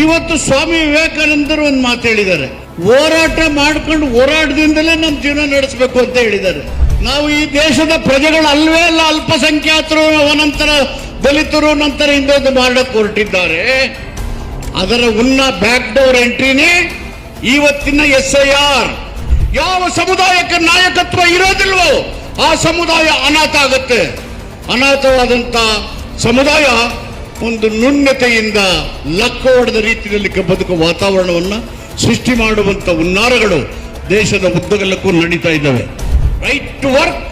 ಇವತ್ತು ಸ್ವಾಮಿ ವಿವೇಕಾನಂದರು ಒಂದು ಮಾತು ಹೇಳಿದ್ದಾರೆ, ಹೋರಾಟ ಮಾಡ್ಕೊಂಡು ಹೋರಾಟದಿಂದಲೇ ನಮ್ಮ ಜೀವನ ನಡೆಸಬೇಕು ಅಂತ ಹೇಳಿದ್ದಾರೆ. ನಾವು ಈ ದೇಶದ ಪ್ರಜೆಗಳು ಅಲ್ವೇ ಅಲ್ಲ, ಅಲ್ಪಸಂಖ್ಯಾತರು, ನಂತರ ದಲಿತರು, ನಂತರ ಹಿಂದೊಂದು ಮಾಡಕ್ಕೆ ಹೊರಟಿದ್ದಾರೆ. ಅದರ ಬ್ಯಾಕ್ ಡೋರ್ ಎಂಟ್ರಿನೇ ಇವತ್ತಿನ SIR. ಯಾವ ಸಮುದಾಯಕ್ಕೆ ನಾಯಕತ್ವ ಇರೋದಿಲ್ವೋ ಆ ಸಮುದಾಯ ಅನಾಥ ಆಗುತ್ತೆ. ಅನಾಥವಾದಂತ ಸಮುದಾಯ ಒಂದು ನ್ಯೂನ್ಯತೆಯಿಂದ ಲಕ್ಕ ಹೊಡೆದ ರೀತಿಯಲ್ಲಿ ಬದುಕುವ ವಾತಾವರಣವನ್ನು ಸೃಷ್ಟಿ ಮಾಡುವಂತ ಹುನ್ನಾರಗಳು ದೇಶದ ಉದ್ದಗಲಕ್ಕೂ ನಡೀತಾ ಇದ್ದಾವೆ. Right to work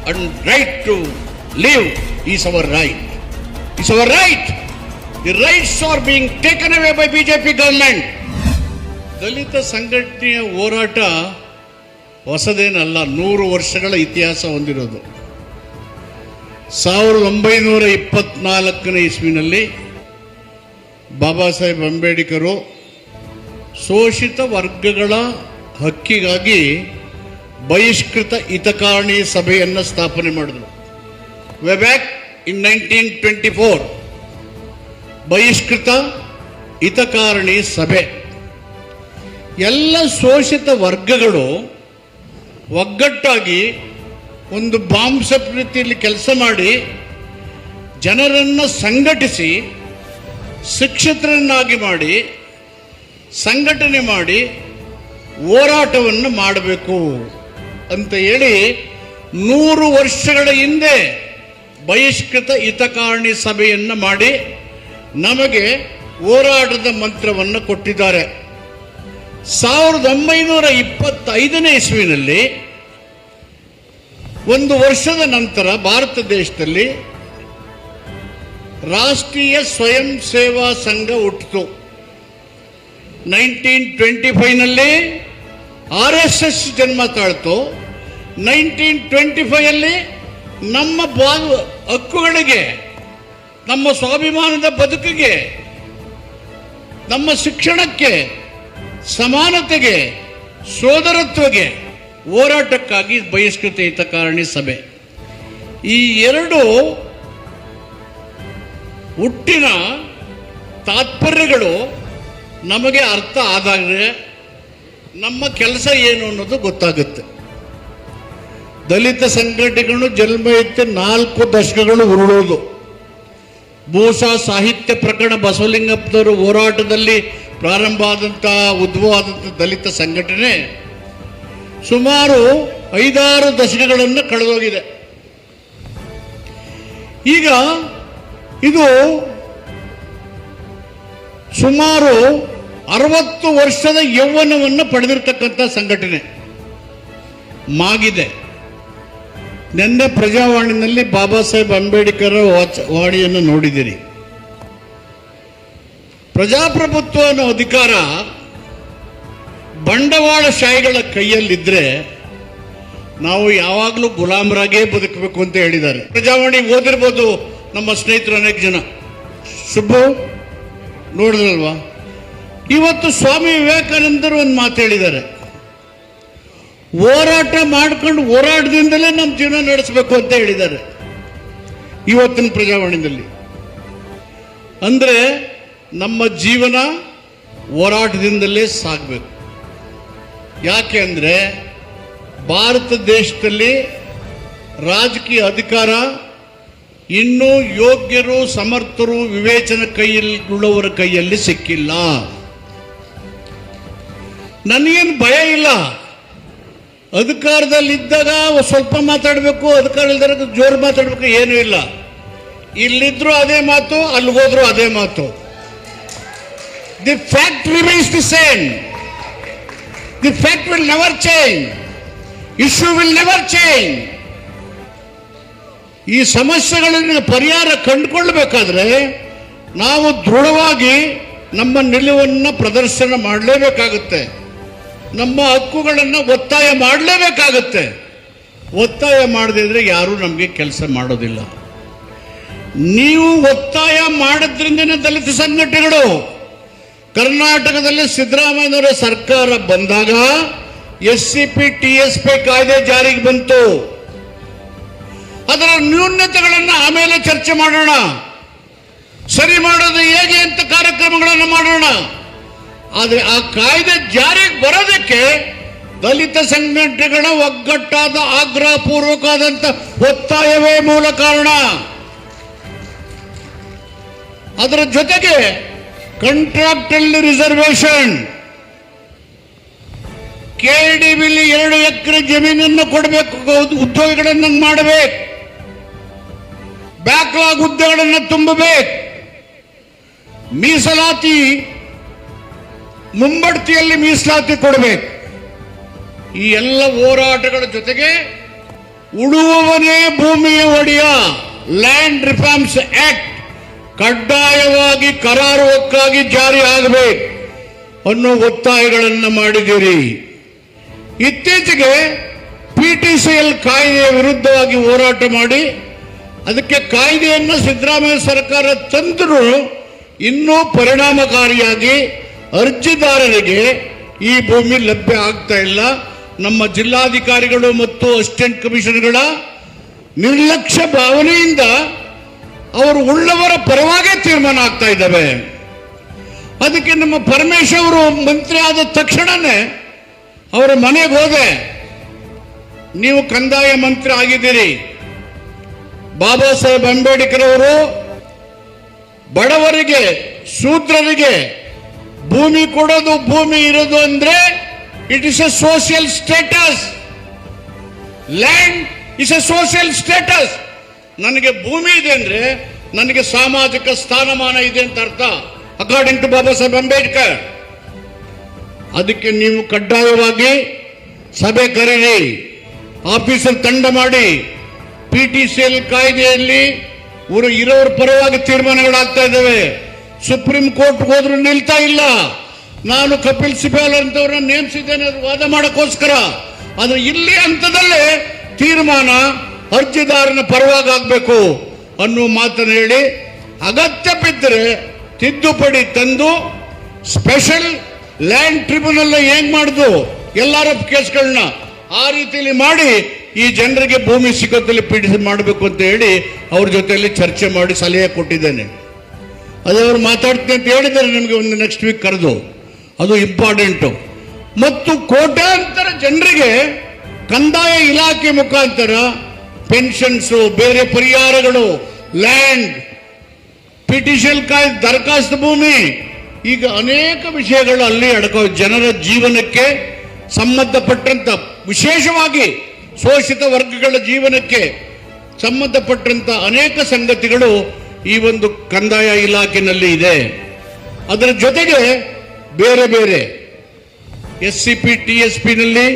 and right to live is our right. Is our right. The rights are being taken away by BJP government. ದಲಿತ ಸಂಘಟನೆಯ ಹೋರಾಟ ಹೊಸದೇನಲ್ಲ, 100 ವರ್ಷಗಳ ಇತಿಹಾಸ ಹೊಂದಿರೋದು. 1924ನೇ ಇಸ್ವಿನಲ್ಲಿ ಬಾಬಾ ಸಾಹೇಬ್ ಅಂಬೇಡ್ಕರ್ ಶೋಷಿತ ವರ್ಗಗಳ ಹಕ್ಕಿಗಾಗಿ ಬಹಿಷ್ಕೃತ ಹಿತಕಾರಣಿ ಸಭೆಯನ್ನು ಸ್ಥಾಪನೆ ಮಾಡಿದರು. ವೇ ಬ್ಯಾಕ್ ಇನ್ 1924 ಬಹಿಷ್ಕೃತ ಹಿತಕಾರಣಿ ಸಭೆ. ಎಲ್ಲ ಶೋಷಿತ ವರ್ಗಗಳು ಒಗ್ಗಟ್ಟಾಗಿ ಒಂದು ಬಾಂಬ್ ರೀತಿಯಲ್ಲಿ ಕೆಲಸ ಮಾಡಿ ಜನರನ್ನು ಸಂಘಟಿಸಿ ಶಿಕ್ಷಿತರನ್ನಾಗಿ ಮಾಡಿ ಸಂಘಟನೆ ಮಾಡಿ ಹೋರಾಟವನ್ನು ಮಾಡಬೇಕು ಅಂತ ಹೇಳಿ 100 ವರ್ಷಗಳ ಹಿಂದೆ ಬಹಿಷ್ಕೃತ ಹಿತಕಾರಣಿ ಸಭೆಯನ್ನು ಮಾಡಿ ನಮಗೆ ಹೋರಾಟದ ಮಂತ್ರವನ್ನು ಕೊಟ್ಟಿದ್ದಾರೆ. 1925ನೇ ಇಸ್ವಿನಲ್ಲಿ 1 ವರ್ಷದ ನಂತರ ಭಾರತ ದೇಶದಲ್ಲಿ ರಾಷ್ಟ್ರೀಯ ಸ್ವಯಂ ಸೇವಾ ಸಂಘ ಹುಟ್ಟಿತು. 1925ನಲ್ಲಿ RSS ಜನ್ಮ ತಾಳ್ತು. 1925 ನಮ್ಮ ಹಕ್ಕುಗಳಿಗೆ, ನಮ್ಮ ಸ್ವಾಭಿಮಾನದ ಬದುಕಿಗೆ, ನಮ್ಮ ಶಿಕ್ಷಣಕ್ಕೆ, ಸಮಾನತೆಗೆ, ಸೋದರತ್ವಕ್ಕೆ ಹೋರಾಟಕ್ಕಾಗಿ ಬಹಿಷ್ಕೃತ ಹಿತಕಾರಣಿ ಸಭೆ. ಈ 2 ಹುಟ್ಟಿನ ತಾತ್ಪರ್ಯಗಳು ನಮಗೆ ಅರ್ಥ ಆದಾಗ ನಮ್ಮ ಕೆಲಸ ಏನು ಅನ್ನೋದು ಗೊತ್ತಾಗುತ್ತೆ. ದಲಿತ ಸಂಘಟನೆಗಳು ಜನ್ಮ ಎತ್ತಿ 4 ದಶಕಗಳು ಉರುಳೋದು. ಭೂಷಾ ಸಾಹಿತ್ಯ ಪ್ರಕರಣ ಬಸವಲಿಂಗಪ್ಪನವರು ಹೋರಾಟದಲ್ಲಿ ಪ್ರಾರಂಭ ಆದಂತಹ ಉದ್ಭವ ಆದಂಥ ದಲಿತ ಸಂಘಟನೆ ಸುಮಾರು 5-6 ದಶಕಗಳನ್ನು ಕಳೆದೋಗಿದೆ. ಈಗ ಇದು ಸುಮಾರು 60 ವರ್ಷದ ಯೌವನವನ್ನು ಪಡೆದಿರತಕ್ಕಂಥ ಸಂಘಟನೆ ಮಾಗಿದೆ. ನಿನ್ನೆ ಪ್ರಜಾವಾಣಿನಲ್ಲಿ ಬಾಬಾ ಸಾಹೇಬ್ ಅಂಬೇಡ್ಕರ್ ವಾಣಿಯನ್ನು ನೋಡಿದ್ದೀರಿ. ಪ್ರಜಾಪ್ರಭುತ್ವ ಅನ್ನೋ ಅಧಿಕಾರ ಬಂಡವಾಳಶಾಹಿಗಳ ಕೈಯಲ್ಲಿದ್ದರೆ ನಾವು ಯಾವಾಗಲೂ ಗುಲಾಮರಾಗೇ ಬದುಕಬೇಕು ಅಂತ ಹೇಳಿದ್ದಾರೆ. ಪ್ರಜಾವಾಣಿ ಓದಿರ್ಬೋದು ನಮ್ಮ ಸ್ನೇಹಿತರು ಅನೇಕ ಜನ. ಸುಬ್ಬು ನೋಡಿದ್ರಲ್ವಾ? ಇವತ್ತು ಸ್ವಾಮಿ ವಿವೇಕಾನಂದರು ಒಂದು ಮಾತು ಹೇಳಿದ್ದಾರೆ, ಹೋರಾಟ ಮಾಡ್ಕೊಂಡು ಹೋರಾಟದಿಂದಲೇ ನಮ್ಮ ಜೀವನ ನಡೆಸಬೇಕು ಅಂತ ಹೇಳಿದ್ದಾರೆ ಇವತ್ತಿನ ಪ್ರಜಾವಾಣಿಯಲ್ಲಿ. ಅಂದರೆ ನಮ್ಮ ಜೀವನ ಹೋರಾಟದಿಂದಲೇ ಸಾಗಬೇಕು. ಯಾಕೆ ಅಂದರೆ ಭಾರತ ದೇಶದಲ್ಲಿ ರಾಜಕೀಯ ಅಧಿಕಾರ ಇನ್ನೂ ಯೋಗ್ಯರು, ಸಮರ್ಥರು, ವಿವೇಚನ ಕೈಯಲ್ಲಿರುವವರ ಕೈಯಲ್ಲಿ ಸಿಕ್ಕಿಲ್ಲ. ನನಗೇನು ಭಯ ಇಲ್ಲ. ಅಧಿಕಾರದಲ್ಲಿದ್ದಾಗ ಸ್ವಲ್ಪ ಮಾತಾಡಬೇಕು, ಅಧಿಕಾರ ಇಲ್ದಾಗ ಜೋರು ಮಾತಾಡಬೇಕು, ಏನೂ ಇಲ್ಲ. ಇಲ್ಲಿದ್ರು ಅದೇ ಮಾತು, ಅಲ್ಲಿ ಹೋದ್ರು ಅದೇ ಮಾತು. The fact remains the same. The fact will never change. Issue will never change. ಈ ಸಮಸ್ಯೆಗಳನ್ನು ಪರಿಹಾರ ಕಂಡುಕೊಳ್ಳಬೇಕಾದ್ರೆ ನಾವು ದೃಢವಾಗಿ ನಮ್ಮ ನಿಲುವನ್ನು ಪ್ರದರ್ಶನ ಮಾಡಲೇಬೇಕಾಗುತ್ತೆ. ನಮ್ಮ ಹಕ್ಕುಗಳನ್ನು ಒತ್ತಾಯ ಮಾಡಲೇಬೇಕಾಗುತ್ತೆ. ಒತ್ತಾಯ ಮಾಡದಿದ್ರೆ ಯಾರೂ ನಮಗೆ ಕೆಲಸ ಮಾಡೋದಿಲ್ಲ. ನೀವು ಒತ್ತಾಯ ಮಾಡಿದ್ರಿಂದನೇ ದಲಿತ ಸಂಘಟನೆಗಳು ಕರ್ನಾಟಕದಲ್ಲಿ ಸಿದ್ದರಾಮಯ್ಯನವರ ಸರ್ಕಾರ ಬಂದಾಗ SCP TSP ಕಾಯ್ದೆ ಜಾರಿಗೆ ಬಂತು. ಅದರ ನ್ಯೂನತೆಗಳನ್ನು ಆಮೇಲೆ ಚರ್ಚೆ ಮಾಡೋಣ. ಸರಿ ಮಾಡೋದು ಹೇಗೆ ಅಂತ ಕಾರ್ಯಕ್ರಮಗಳನ್ನು ಮಾಡೋಣ. ಆದರೆ ಆ ಕಾಯ್ದೆ ಜಾರಿಗೆ ಬರೋದಕ್ಕೆ ದಲಿತ ಸಂಘಟನೆಗಳ ಒಗ್ಗಟ್ಟಾದ ಆಗ್ರಹಪೂರ್ವಕವಾದಂತ ಒತ್ತಾಯವೇ ಮೂಲ ಕಾರಣ. ಅದರ ಜೊತೆಗೆ ಕಾಂಟ್ರಾಕ್ಟಲ್ ರಿಸರ್ವೇಶನ್, ಕೆಡಿಬಿಲಿ 2 ಎಕರೆ ಜಮೀನನ್ನು ಕೊಡಬೇಕು, ಉದ್ಯೋಗಿಗಳನ್ನು ಮಾಡಬೇಕು, ಬ್ಯಾಕ್ಲಾಗ್ ಹುದ್ದೆಗಳನ್ನು ತುಂಬಬೇಕು, ಮೀಸಲಾತಿ ಮುಂಬಡ್ತಿಯಲ್ಲಿ ಮೀಸಲಾತಿ ಕೊಡಬೇಕು. ಈ ಎಲ್ಲ ಹೋರಾಟಗಳ ಜೊತೆಗೆ ಉಳುವವನೇ ಭೂಮಿಯ ಒಡೆಯ ಲ್ಯಾಂಡ್ ರಿಫಾರ್ಮ್ಸ್ ಆಕ್ಟ್ ಕಡ್ಡಾಯವಾಗಿ ಕರಾರುವಕ್ಕಾಗಿ ಜಾರಿ ಆಗಬೇಕು ಅನ್ನೋ ಒತ್ತಾಯಗಳನ್ನು ಮಾಡಿದ್ದೀರಿ. ಇತ್ತೀಚೆಗೆ PTCL ಕಾಯ್ದೆಯ ವಿರುದ್ಧವಾಗಿ ಹೋರಾಟ ಮಾಡಿ ಅದಕ್ಕೆ ಕಾಯ್ದೆಯನ್ನು ಸಿದ್ದರಾಮಯ್ಯ ಸರ್ಕಾರ ತಂದರೂ ಇನ್ನೂ ಪರಿಣಾಮಕಾರಿಯಾಗಿ ಅರ್ಜಿದಾರರಿಗೆ ಈ ಭೂಮಿ ಲಭ್ಯ ಆಗ್ತಾ ಇಲ್ಲ. ನಮ್ಮ ಜಿಲ್ಲಾಧಿಕಾರಿಗಳು ಮತ್ತು ಅಸಿಸ್ಟೆಂಟ್ ಕಮಿಷನರ್ಗಳ ನಿರ್ಲಕ್ಷ್ಯ ಭಾವನೆಯಿಂದ ಅವರು ಉಳ್ಳವರ ಪರವಾಗೇ ತೀರ್ಮಾನ ಆಗ್ತಾ ಇದ್ದಾವೆ. ಅದಕ್ಕೆ ನಮ್ಮ ಪರಮೇಶ್ ಅವರು ಮಂತ್ರಿ ಆದ ತಕ್ಷಣನೇ ಅವರ ಮನೆಗೆ ಹೋದೆ, ನೀವು ಕಂದಾಯ ಮಂತ್ರಿ ಆಗಿದ್ದೀರಿ, ಬಾಬಾ ಸಾಹೇಬ್ ಅಂಬೇಡ್ಕರ್ ಅವರು ಬಡವರಿಗೆ ಶೂದ್ರರಿಗೆ ಭೂಮಿ ಕೊಡೋದು, ಭೂಮಿ ಇರೋದು ಅಂದ್ರೆ it is A social status. Land is A social status. ನನಗೆ ಭೂಮಿ ಇದೆ ಅಂದ್ರೆ ನನಗೆ ಸಾಮಾಜಿಕ ಸ್ಥಾನಮಾನ ಇದೆ ಅಂತ ಅರ್ಥ, ಅಕಾರ್ಡಿಂಗ್ ಟು ಬಾಬಾ ಸಾಹೇಬ್ ಅಂಬೇಡ್ಕರ್. ಅದಕ್ಕೆ ನೀವು ಕಡ್ಡಾಯವಾಗಿ ಸಭೆ ಕರೀರಿ, ಆಫೀಸರ್ ತಂಡ ಮಾಡಿ, PTCL ಕಾಯ್ದೆಯಲ್ಲಿ ಇರೋರ ಪರವಾಗಿ ತೀರ್ಮಾನಗಳಾಗ್ತಾ ಇದ್ದಾವೆ. ಸುಪ್ರೀಂ ಕೋರ್ಟ್ ಹೋದ್ರೂ ನಿಲ್ತಾ ಇಲ್ಲ. ನಾನು ಕಪಿಲ್ ಸಿಬಲ್ ಅಂತವ್ರನ್ನ ನೇಮಿಸಿದ್ದೇನೆ ಅದು ವಾದ ಮಾಡೋಕ್ಕೋಸ್ಕರ. ಆದ್ರೆ ಇಲ್ಲಿ ಹಂತದಲ್ಲೇ ತೀರ್ಮಾನ ಅರ್ಜಿದಾರನ ಪರವಾಗಿ ಆಗಬೇಕು ಅನ್ನೋ ಮಾತನ್ನು ಹೇಳಿ, ಅಗತ್ಯ ಬಿದ್ದರೆ ತಿದ್ದುಪಡಿ ತಂದು ಸ್ಪೆಷಲ್ ಲ್ಯಾಂಡ್ ಟ್ರಿಬ್ಯುನಲ್ ಹೇಗ್ ಮಾಡುದು LRF ಕೇಸ್ಗಳನ್ನ ಆ ರೀತಿಯಲ್ಲಿ ಮಾಡಿ ಈ ಜನರಿಗೆ ಭೂಮಿ ಸಿಗೋದಲ್ಲಿ ಪೀಡಿಸಿ ಮಾಡಬೇಕು ಅಂತ ಹೇಳಿ ಅವ್ರ ಜೊತೆಯಲ್ಲಿ ಚರ್ಚೆ ಮಾಡಿ ಸಲಹೆ ಕೊಟ್ಟಿದ್ದೇನೆ. ಅದು ಅವರು ಮಾತಾಡ್ತೀನಿ ಅಂತ ಹೇಳಿದ್ದಾರೆ ನಿಮಗೆ ಒಂದು ನೆಕ್ಸ್ಟ್ ವೀಕ್ ಕರೆದು, ಅದು ಇಂಪಾರ್ಟೆಂಟು. ಮತ್ತು ಕೋಟ್ಯಾಂತರ ಜನರಿಗೆ ಕಂದಾಯ ಇಲಾಖೆ ಮುಖಾಂತರ ಪೆನ್ಷನ್ಸು, ಬೇರೆ ಪರಿಹಾರಗಳು, ಲ್ಯಾಂಡ್, PTCL ಕಾಯ್ದೆ, ದರಖಾಸ್ತು ಭೂಮಿ, ಈಗ ಅನೇಕ ವಿಷಯಗಳು ಅಲ್ಲಿ ಅಡಕೋ. ಜನರ ಜೀವನಕ್ಕೆ ಸಂಬಂಧಪಟ್ಟಂತ, ವಿಶೇಷವಾಗಿ ಶೋಷಿತ ವರ್ಗಗಳ ಜೀವನಕ್ಕೆ ಸಂಬಂಧಪಟ್ಟಂತ ಅನೇಕ ಸಂಗತಿಗಳು ಈ ಒಂದು ಕಂದಾಯ ಇಲಾಖೆಯಲ್ಲಿ ಇದೆ. ಅದರ ಜೊತೆಗೆ ಬೇರೆ ಬೇರೆ SCP TSP ನಲ್ಲಿ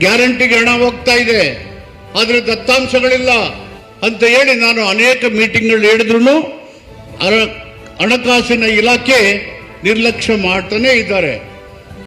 ಗ್ಯಾರಂಟಿಗೆ ಹಣ ಹೋಗ್ತಾ ಇದೆ, ಆದರೆ ದತ್ತಾಂಶಗಳಿಲ್ಲ ಅಂತ ಹೇಳಿ ನಾನು ಅನೇಕ ಮೀಟಿಂಗ್ಗಳು ಹೇಳಿದ್ರು ಹಣಕಾಸಿನ ಇಲಾಖೆ ನಿರ್ಲಕ್ಷ್ಯ ಮಾಡ್ತಾನೆ ಇದ್ದಾರೆ.